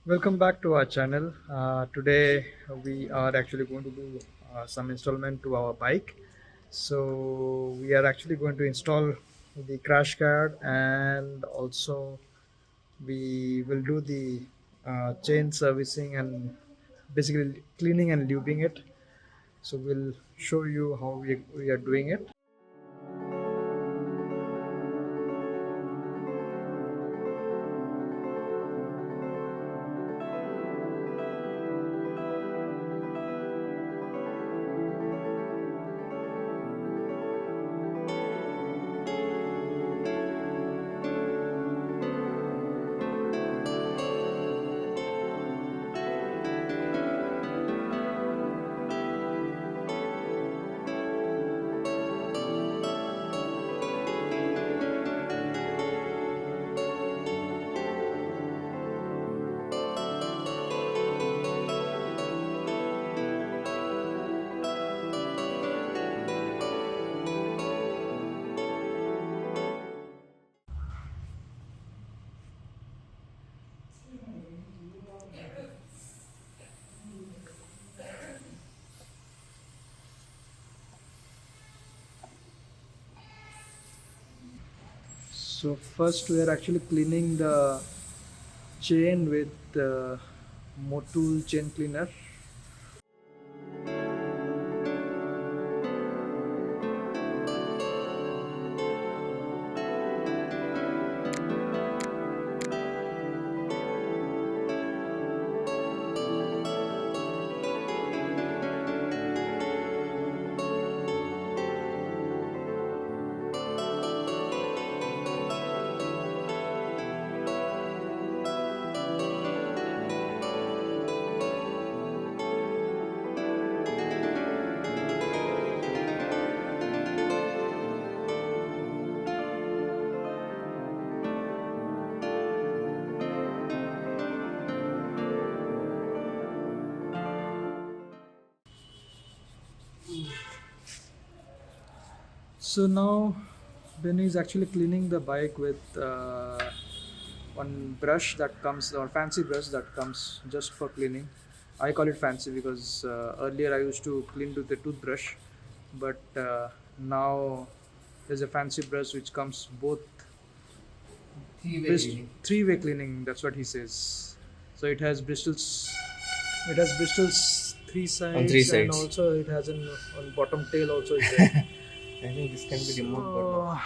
Welcome back to our channel. Today we are actually going to do some installment to our bike. So we are actually going to install the crash guard, and also we will do the chain servicing and basically cleaning and lubing it. So we'll show you how we are doing it. So first we are actually cleaning the chain with Motul chain cleaner. So now Benny is actually cleaning the bike with one brush that comes, or fancy brush that comes just for cleaning. I call it fancy because earlier I used to clean with the toothbrush, but now there's a fancy brush which comes both three-way cleaning. That's what he says. So it has bristles. It has bristles three On three sides, and sides. also it has an on bottom tail also is there. I think this can be removed, but no.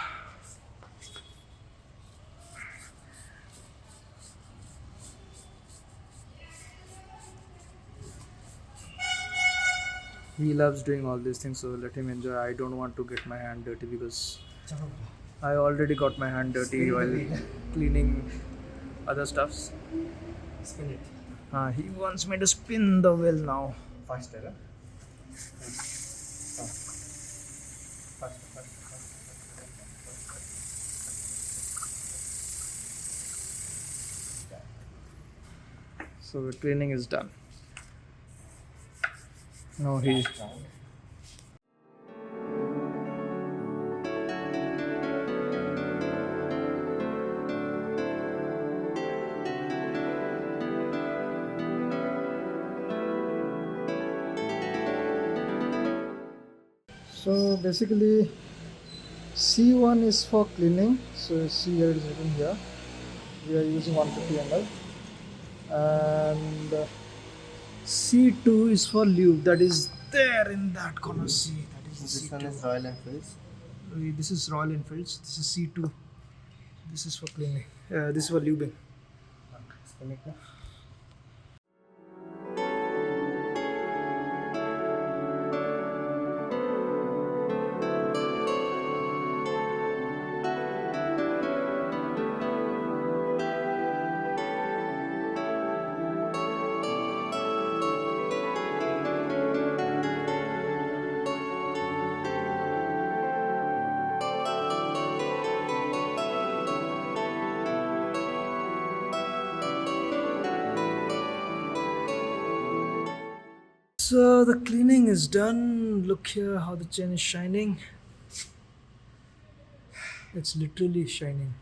So he loves doing all these things, so let him enjoy. I don't want to get my hand dirty because I already got my hand dirty while cleaning other stuffs. Spin it. He wants me to spin the wheel now. Faster, huh? Faster, So the cleaning is done. Now he So basically C1 is for cleaning. So see here it is written here. We are using 150 ml. And C2 is for lube. That is there in that corner. See, that is This C2. one is Royal Enfield. This is Royal Enfields. This is C2. This is for cleaning. This is for lubing. Spin it now. So the cleaning is done. Look here how the chain is shining. It's literally shining.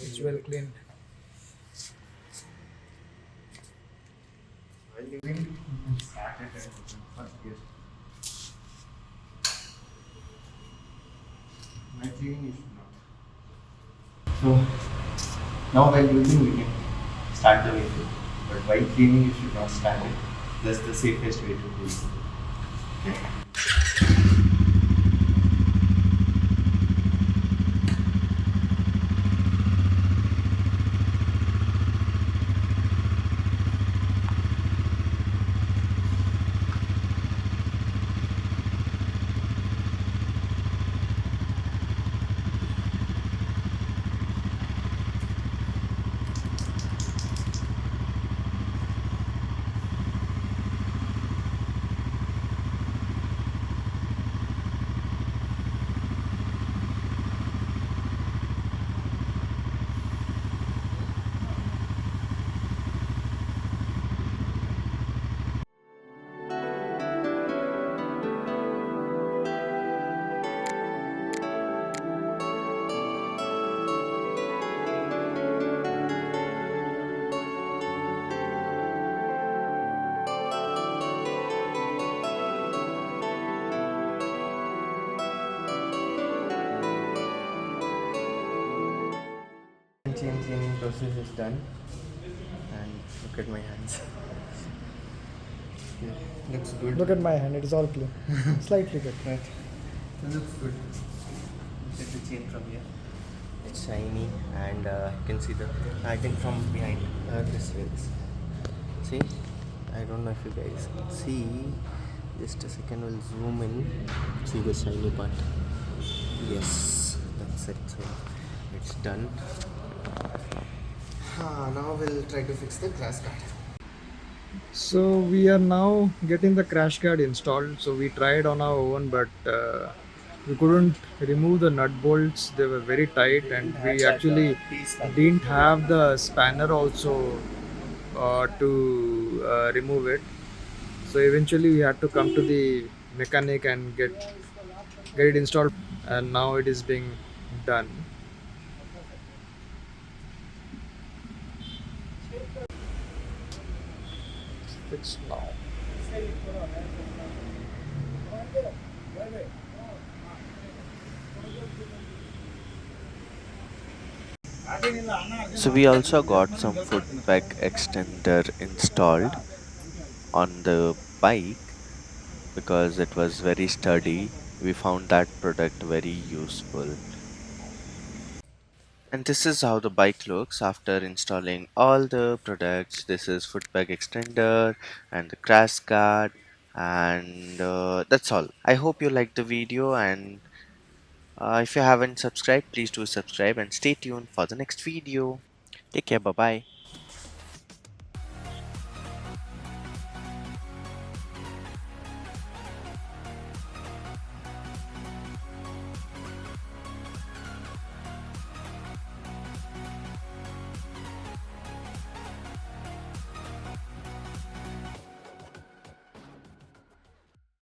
It's well cleaned. While living, you can start it and open for gear. My cleaning you should not. So now while using we can start the vehicle. But while cleaning you should not start it. That's the safest way to do it. Chain cleaning process is done, and look at my hands. Yeah, looks good. Look at my hand, it is all clean. Slightly good. Right. It looks good. Check the chain from here. It's shiny, and you can see the pattern from behind. This way. See? I don't know if you guys can see. Just a second, we'll zoom in. See the shiny part. Yes, that's it. So it's done. Now we'll try to fix the glass guard. So we are now getting the crash guard installed. So we tried on our own, but we couldn't remove the nut bolts. They were very tight, and we actually didn't have the spanner also to remove it. So eventually we had to come to the mechanic and get it installed, and now it is being done. It's fixed now. So we also got some foot peg extender installed on the bike because it was very sturdy. We found that product very useful. And this is how the bike looks after installing all the products. This is foot peg extender and the crash guard, and that's all. I hope you liked the video, and if you haven't subscribed, please do subscribe and stay tuned for the next video. Take care. Bye bye.